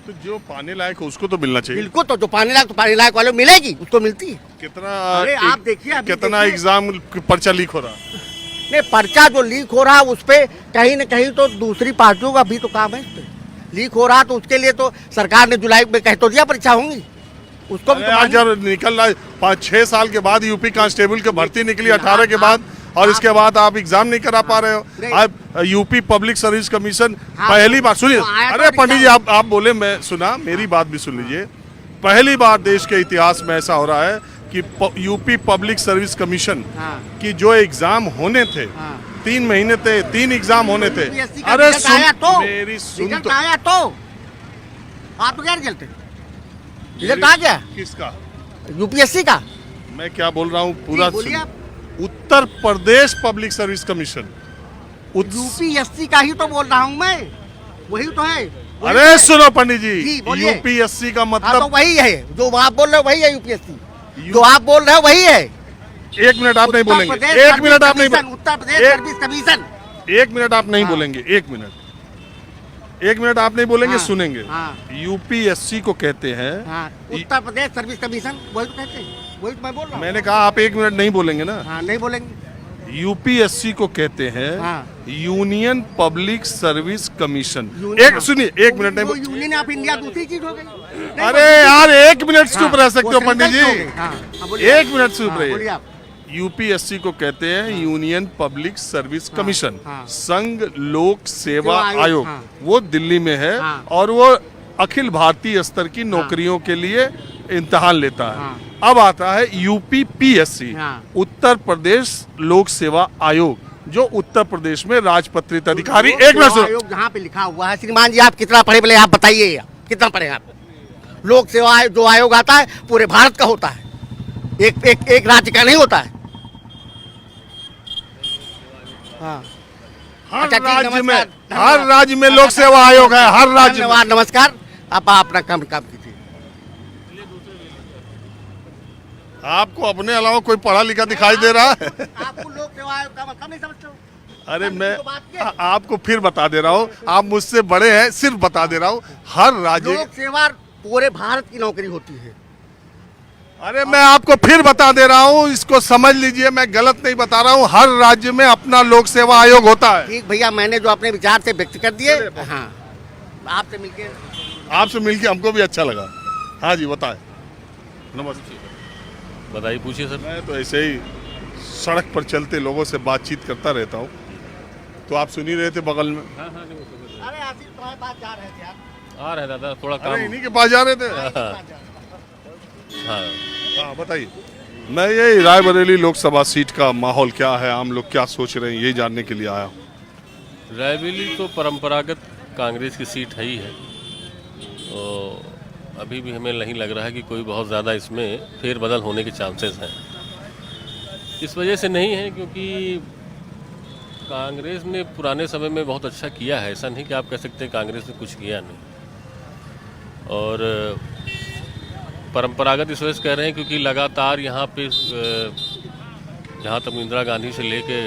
तो जो पाने लायक हो उसको तो मिलना चाहिए। बिल्कुल, तो जो पाने लायक वाले मिलेगी, उसको मिलती है। कितना अरे आप देखिए, कितना एग्जाम पर्चा लीक हो रहा है। नहीं, पर्चा जो लीक हो रहा है उस पे कहीं न कहीं तो दूसरी पार्टियों का भी तो काम है। इस पे लीक हो रहा तो उसके लिए तो सरकार ने जुलाई में कह तो दिया परीक्षा होंगी, उसको भी आज जब निकल रहा है 5-6 साल के बाद यूपी कांस्टेबल की भर्ती निकली 18 के बाद, और इसके बाद आप एग्जाम नहीं करा पा रहे हो। आप यूपी पब्लिक सर्विस कमीशन पहली बार सुनिए, अरे पंडित जी आप बोले, मैं सुना, मेरी बात भी सुन लीजिए। पहली बार देश के इतिहास में ऐसा हो रहा है कि यूपी पब्लिक सर्विस कमीशन की जो एग्जाम होने थे 3 महीने थे, 3 एग्जाम होने थे। अरे मेरी सुन तो आया तो आप तो क्या रिजल्ट रिजल्ट आ गया किसका? यूपीएससी का। मैं क्या बोल रहा हूँ पूरा बोलिए आप। Uttar Pradesh public service commission, UPSC का ही तो बोल रहा हूँ मैं, वही तो है। अरे सुनो पंडित जी, यूपीएससी का मतलब तो वही है जो आप बोल रहे हो, वही है यूपीएससी जो आप बोल रहे हो, वही है। 1 मिनट आप नहीं बोलेंगे, 1 मिनट आप नहीं, Uttar Pradesh service commission, 1 minute आप नहीं बोलेंगे, 1 मिनट आप नहीं बोलेंगे, सुनेंगे। यूपीएससी को कहते हैं उत्तर प्रदेश सर्विस कमीशन, वही तो कहते हैं, वही तो मैं बोल रहा हूँ। मैंने कहा आप 1 मिनट नहीं बोलेंगे ना। नहीं बोलेंगे। यूपीएससी को कहते हैं यूनियन पब्लिक सर्विस कमीशन। एक सुनिए, 1 मिनट नहीं, यूनियन ऑफ इंडिया दूसरी चीज हो गई। अरे यार 1 मिनट चुप रह सकते हो पंडित जी, 1 मिनट चुप रहिए। यूपीएससी को कहते हैं यूनियन पब्लिक सर्विस कमीशन, संघ लोक सेवा आयोग। वो दिल्ली में है और वो अखिल भारतीय स्तर की नौकरियों के लिए इम्तिहान लेता है। अब आता है यूपीपीएससी, उत्तर प्रदेश लोक सेवा आयोग, जो उत्तर प्रदेश में राजपत्रित अधिकारी। एक मिनट सुनो, जहाँ पे लिखा हुआ है, श्रीमान जी आप कितना पढ़े, बोले आप बताइए कितना पढ़े आप। लोक सेवा जो आयोग आता है पूरे भारत का होता है, एक राज्य का नहीं होता है। हर राज्य में लोक सेवा आयोग है, हर राज्य में। नमस्कार, आप अपना काम कीजिए। आपको अपने अलावा कोई पढ़ा लिखा दिखाई दे रहा है? आपको लोक सेवा आयोग का मतलब नहीं समझते हो? अरे मैं आपको फिर बता दे रहा हूँ, आप मुझसे बड़े हैं, सिर्फ बता दे रहा हूँ, हर राज्य लोक सेवा पूरे भारत की नौकरी होती है। अरे मैं आपको फिर बता दे रहा हूँ, इसको समझ लीजिए, मैं गलत नहीं बता रहा हूँ। हर राज्य में अपना लोक सेवा आयोग होता है। ठीक भैया, मैंने जो अपने विचार से व्यक्त कर दिए। हाँ, आपसे मिलके हमको भी अच्छा लगा। हाँ जी बताएं। नमस्ते, बताइए, पूछिए सर। मैं तो ऐसे ही सड़क पर चलते लोगों से बातचीत करता रहता हूँ, तो आप सुन ही रहे थे बगल में। अरे आसिफ तुम्हारे पास जा रहे थे आप? आ रहे दादा, थोड़ा काम। इन्हीं के पास जा रहे थे। हाँ बताइए। मैं ये रायबरेली लोकसभा सीट का माहौल क्या है, आम लोग क्या सोच रहे हैं, ये जानने के लिए आया हूँ। रायबरेली तो परंपरागत कांग्रेस की सीट है ही है, तो अभी भी हमें नहीं लग रहा है कि कोई बहुत ज़्यादा इसमें फेरबदल होने के चांसेस हैं। इस वजह से नहीं है क्योंकि कांग्रेस ने पुराने समय में बहुत अच्छा किया है, ऐसा नहीं कि आप कह सकते हैं कांग्रेस ने कुछ किया नहीं। और परंपरागत इस वजह से कह रहे हैं क्योंकि लगातार यहाँ पे जहाँ तक इंदिरा गांधी से लेके,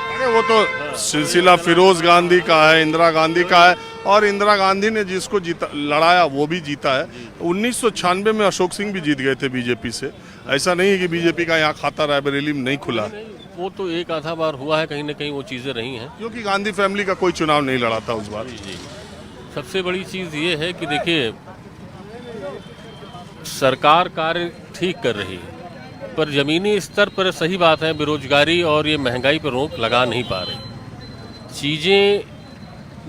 अरे वो तो सिलसिला फिरोज गांधी का है, इंदिरा गांधी का है, और इंदिरा गांधी ने जिसको जीता लड़ाया वो भी जीता है। 1996 में अशोक सिंह भी जीत गए थे बीजेपी से। ऐसा नहीं है कि बीजेपी का यहाँ खाता रायबरेली में नहीं खुला। वो तो एक आधा बार हुआ है, कहीं ना कहीं वो चीज़ें रही हैं, क्योंकि गांधी फैमिली का कोई चुनाव नहीं लड़ा था उस बार। जी। सबसे बड़ी चीज़ ये है कि देखिए, सरकार कार्य ठीक कर रही है, पर ज़मीनी स्तर पर सही बात है, बेरोजगारी और ये महंगाई पर रोक लगा नहीं पा रही। चीज़ें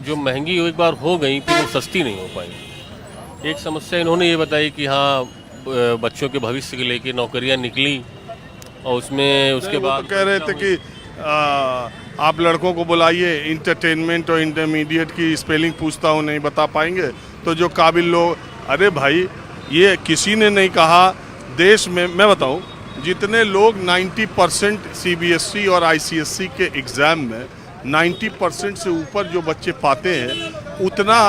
जो महंगी एक बार हो गई फिर वो सस्ती नहीं हो पाई। एक समस्या इन्होंने ये बताई कि हाँ, बच्चों के भविष्य के लेके नौकरियां निकली और उसमें उसके बाद तो कह रहे थे कि आप लड़कों को बुलाइए, इंटरटेनमेंट और इंटरमीडिएट की स्पेलिंग पूछता हूँ, नहीं बता पाएंगे तो जो काबिल लोग। अरे भाई, ये किसी ने नहीं कहा देश में। मैं बताऊं, जितने लोग 90% सीबीएसई और आईसीएसई के एग्ज़ाम में 90% से ऊपर जो बच्चे पाते हैं, उतना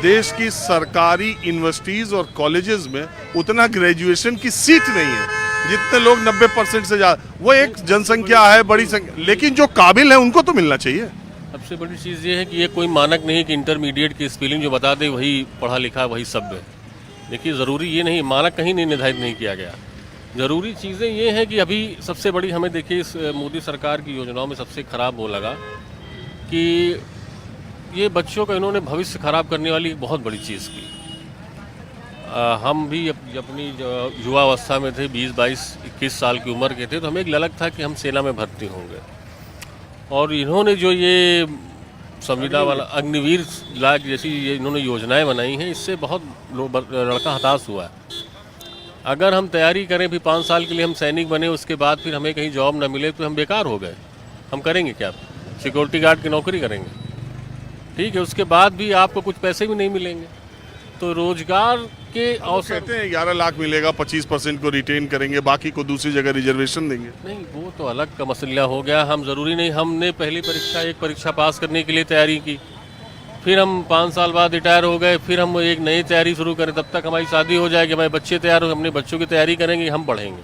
देश की सरकारी यूनिवर्सिटीज़ और कॉलेजेस में उतना ग्रेजुएशन की सीट नहीं है जितने लोग 90% से ज़्यादा। वो एक जनसंख्या है, बड़ी संख्या, लेकिन जो काबिल है उनको तो मिलना चाहिए। सबसे बड़ी चीज़ ये है कि ये कोई मानक नहीं कि इंटरमीडिएट की स्पेलिंग जो बता दे वही पढ़ा लिखा वही सभ्य है। देखिए ज़रूरी ये नहीं, मानक कहीं नहीं निर्धारित नहीं किया गया। ज़रूरी चीज़ें ये हैं कि अभी सबसे बड़ी हमें देखिए इस मोदी सरकार की योजनाओं में सबसे ख़राब वो लगा कि ये बच्चों का इन्होंने भविष्य ख़राब करने वाली एक बहुत बड़ी चीज़ की। हम भी अपनी युवावस्था में थे, 20, 22, 21 साल की उम्र के थे, तो हमें एक ललक था कि हम सेना में भर्ती होंगे। और इन्होंने जो ये संविदा वाला अग्निवीर लाग जैसी ये इन्होंने योजनाएं बनाई हैं, इससे बहुत लड़का हताश हुआ है। अगर हम तैयारी करें भी 5 साल के लिए हम सैनिक बने, उसके बाद फिर हमें कहीं जॉब ना मिले तो हम बेकार हो गए। हम करेंगे क्या? सिक्योरिटी गार्ड की नौकरी करेंगे, ठीक है, उसके बाद भी आपको कुछ पैसे भी नहीं मिलेंगे। तो रोजगार के अवसर कहते हैं 11 लाख मिलेगा, 25% को रिटेन करेंगे, बाकी को दूसरी जगह रिजर्वेशन देंगे। नहीं, वो तो अलग का मसला हो गया। हम ज़रूरी नहीं, हमने पहली परीक्षा एक परीक्षा पास करने के लिए तैयारी की, फिर हम 5 साल बाद रिटायर हो गए, फिर हम एक नई तैयारी शुरू करें, तब तक हमारी शादी हो जाएगी, हमारे बच्चे तैयार हो, अपने बच्चों की तैयारी करेंगे, हम पढ़ेंगे।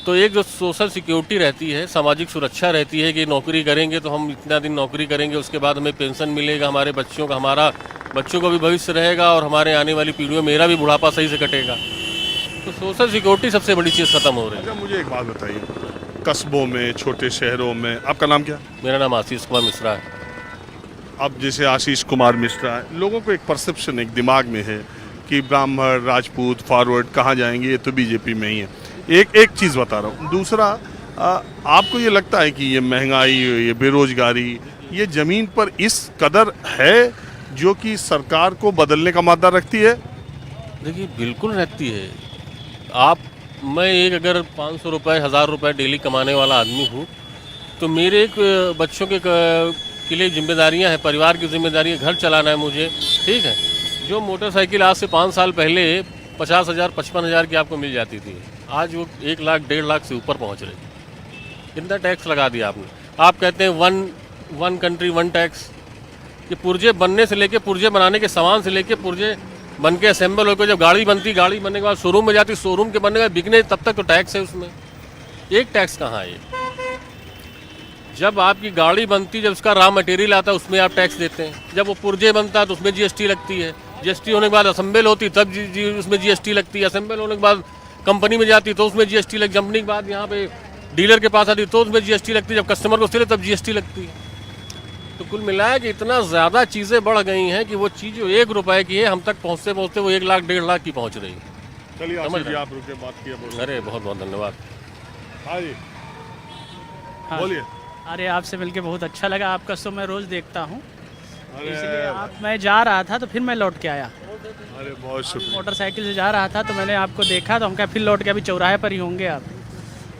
तो एक जो सोशल सिक्योरिटी रहती है, सामाजिक सुरक्षा रहती है कि नौकरी करेंगे तो हम इतना दिन नौकरी करेंगे, उसके बाद हमें पेंशन मिलेगा, हमारे बच्चों का, हमारा बच्चों का भी भविष्य रहेगा और हमारे आने वाली पीढ़ियों में मेरा भी बुढ़ापा सही से कटेगा। तो सोशल सिक्योरिटी सबसे बड़ी चीज़ ख़त्म हो रही है। अच्छा, मुझे एक बात बताइए, कस्बों में, छोटे शहरों में, आपका नाम क्या? मेरा नाम आशीष कुमार मिश्रा है। अब जैसे आशीष कुमार मिश्रा है, लोगों को एक परसेप्शन एक दिमाग में है कि ब्राह्मण, राजपूत, फॉरवर्ड कहाँ जाएंगे, ये तो बीजेपी में ही है। एक चीज़ बता रहा हूँ। दूसरा, आपको ये लगता है कि ये महंगाई, ये बेरोजगारी, ये ज़मीन पर इस कदर है जो कि सरकार को बदलने का मादा रखती है? देखिए, बिल्कुल रहती है। मैं एक अगर 500 रुपये, 1000 रुपये डेली कमाने वाला आदमी हूँ, तो मेरे एक बच्चों के लिए जिम्मेदारियाँ हैं, परिवार की जिम्मेदारियाँ, घर चलाना है मुझे, ठीक है। जो मोटरसाइकिल आज से 5 साल पहले 50,000, 55,000 की आपको मिल जाती थी, आज वो 1 लाख, 1.5 लाख से ऊपर पहुंच रही। कितना टैक्स लगा दिया आपने। आप कहते हैं वन कंट्री वन टैक्स। ये पुर्जे बनने से लेके, पुर्जे बनाने के सामान से लेके, पुर्जे बन के असेंबल होकर जब गाड़ी बनती, गाड़ी बनने के बाद शोरूम में जाती, शोरूम के बनने के बाद बिकने, तब तक तो टैक्स है उसमें। एक टैक्स कहाँ है? जब आपकी गाड़ी बनती, जब उसका रॉ मटेरियल आता है, उसमें आप टैक्स देते हैं। जब वो पुर्जे बनता है तो उसमें जीएसटी लगती है। जीएसटी होने के बाद असेंबल होती, तब उसमें जीएसटी लगती है। असेंबल होने के बाद कंपनी में जाती तो उसमें जीएसटी लग, कंपनी के बाद यहाँ पे डीलर के पास आती तो उसमें जीएसटी लगती है, जब कस्टमर को सिले तब जीएसटी लगती है। तो कुल मिलाया कि इतना ज़्यादा चीज़ें बढ़ गई हैं कि वो चीज़ जो 1 रुपए की है, हम तक पहुँचते पहुँचते वो 1 लाख, 1.5 लाख की पहुँच रही है। चलिए आशीष जी, आप रुके, बात किया। अरे बहुत बहुत धन्यवाद। हाँ जी, हाँ। बोलिए। अरे आपसे मिलके बहुत अच्छा लगा, आपका शो मैं रोज़ देखता हूँ, अरे इसलिए मैं जा रहा था तो फिर मैं लौट के आया। अरे बहुत शुक्रिया। मोटरसाइकिल से जा रहा था तो मैंने आपको देखा, तो हम कहा फिर लौट के, अभी चौराहे पर ही होंगे आप।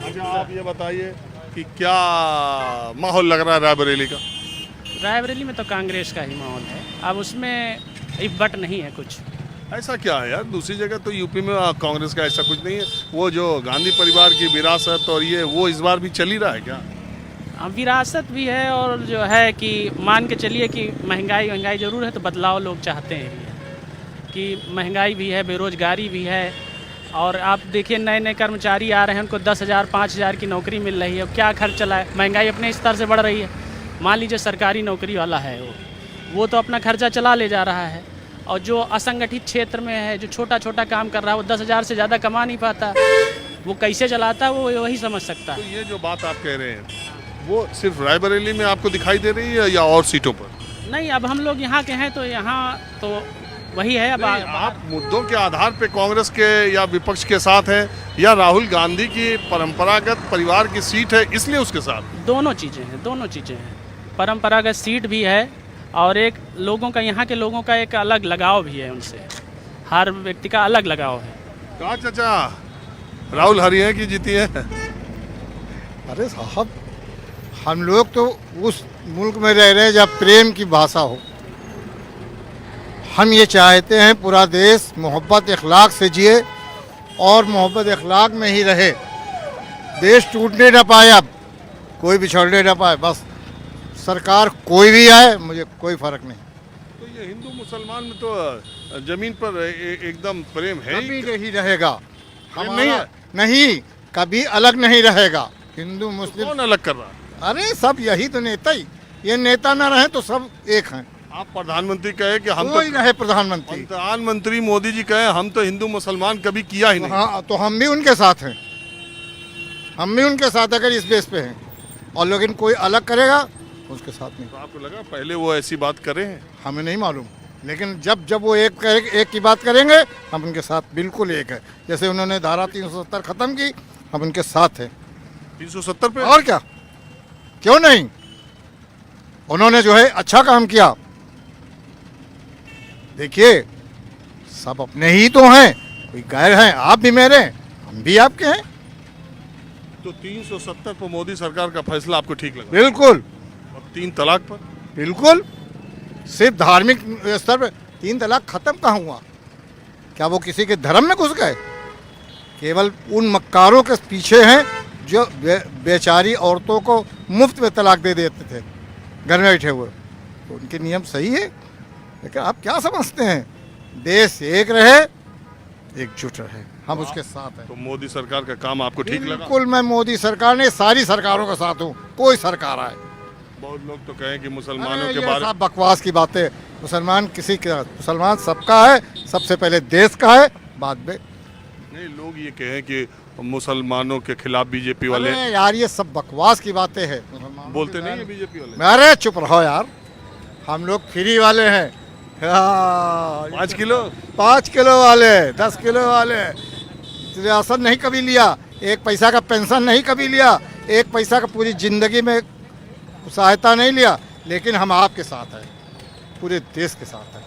अच्छा, आप ये बताइए कि क्या माहौल लग रहा है रायबरेली का? रायबरेली में तो कांग्रेस का ही माहौल है, अब उसमें इफ्बट नहीं है कुछ। ऐसा क्या है यार, दूसरी जगह तो यूपी में कांग्रेस का ऐसा कुछ नहीं है। वो जो गांधी परिवार की विरासत और ये वो इस बार भी चल ही रहा है क्या? विरासत भी है, और जो है कि मान के चलिए कि महंगाई ज़रूर है, तो बदलाव लोग चाहते हैं कि महंगाई भी है, बेरोजगारी भी है। और आप देखिए, नए नए कर्मचारी आ रहे हैं, उनको 10,000, 5,000 की नौकरी मिल रही है, क्या खर्च चला है, महंगाई अपने स्तर से बढ़ रही है। मान लीजिए सरकारी नौकरी वाला है, वो तो अपना खर्चा चला ले जा रहा है, और जो असंगठित क्षेत्र में है, जो छोटा छोटा काम कर रहा है, वो 10,000 से ज़्यादा कमा नहीं पाता, वो कैसे चलाता है, वो वही समझ सकता है। तो ये जो बात आप कह रहे हैं, वो सिर्फ रायबरेली में आपको दिखाई दे रही है या और सीटों पर? नहीं, अब हम लोग यहाँ के हैं तो यहाँ तो वही है। अब आप मुद्दों के आधार पे कांग्रेस के या विपक्ष के साथ हैं, या राहुल गांधी की परंपरागत परिवार की सीट है इसलिए उसके साथ? दोनों चीज़ें हैं। परंपरागत सीट भी है, और एक लोगों का, यहाँ के लोगों का एक अलग लगाव भी है उनसे, हर व्यक्ति का अलग लगाव है। कहा चाचा, राहुल हरी है कि जीती है? अरे साहब, हम लोग तो उस मुल्क में रह रहे हैं जब प्रेम की भाषा हो। हम ये चाहते हैं पूरा देश मोहब्बत अखलाक से जिए और मोहब्बत अखलाक में ही रहे। देश टूटने न पाए, अब कोई बिछड़ने न पाए। बस सरकार कोई भी आए, मुझे कोई फ़र्क नहीं। तो ये हिंदू मुसलमान में तो जमीन पर एकदम प्रेम है कभी ही नहीं रहेगा। प्रेम नहीं है? नहीं, कभी अलग नहीं रहेगा। हिंदू मुस्लिम कौन अलग कर रहा है? अरे सब यही तो नेता ही, ये नेता ना रहे तो सब एक हैं। आप प्रधानमंत्री कहे कि हम कोई रहे प्रधानमंत्री, प्रधानमंत्री मोदी जी कहे हम तो हिंदू मुसलमान कभी किया ही नहीं। हाँ तो हम भी उनके साथ हैं, हम भी उनके साथ अगर इस बेस पे हैं, और लेकिन कोई अलग करेगा उसके साथ नहीं। तो आपको लगा पहले वो ऐसी बात करे हैं? हमें नहीं मालूम, लेकिन जब जब वो एक की बात करेंगे हम उनके साथ बिल्कुल एक है। जैसे उन्होंने धारा 370 खत्म की, हम उनके साथ हैं। 370 पे और क्या, क्यों नहीं, उन्होंने जो है अच्छा काम किया। देखिए सब अपने ही तो हैं, कोई गैर हैं, आप भी मेरे हैं, हम भी आपके हैं। तो 370 पर मोदी सरकार का फैसला आपको ठीक लगा? बिल्कुल। और 3 तलाक पर? बिल्कुल, सिर्फ धार्मिक स्तर पर 3 तलाक खत्म कहाँ हुआ? क्या वो किसी के धर्म में घुस गए? केवल उन मक्कारों के पीछे हैं जो बेचारी औरतों को मुफ्त में तलाक दे देते थे घर में बैठे हुए। तो उनके नियम सही है, लेकिन आप क्या समझते हैं, देश एक रहे, एकजुट रहे, हम उसके साथ हैं। तो मोदी सरकार का काम आपको ठीक लगा? बिल्कुल, मैं मोदी सरकार ने सारी सरकारों के साथ हूँ, कोई सरकार आए। बहुत लोग तो कहें कि मुसलमानों अरे के ये बारे सब बकवास की बातें। मुसलमान किसी का, मुसलमान सबका है, सबसे पहले देश का है, बाद में। नहीं, लोग ये कहें कि मुसलमानों के खिलाफ बीजेपी वाले अरे यार ये सब बकवास की बातें हैं। मुसलमानों बोलते के नहीं है बारे बीजेपी वाले? में। अरे चुप रहो यार, हम लोग फ्री वाले हैं। हाँ, 5 किलो 5 किलो वाले, 10 किलो वाले, राशन नहीं कभी लिया, 1 पैसा का पेंशन नहीं कभी लिया, 1 पैसा का पूरी जिंदगी में सहायता नहीं लिया, लेकिन हम आपके साथ हैं, पूरे देश के साथ हैं।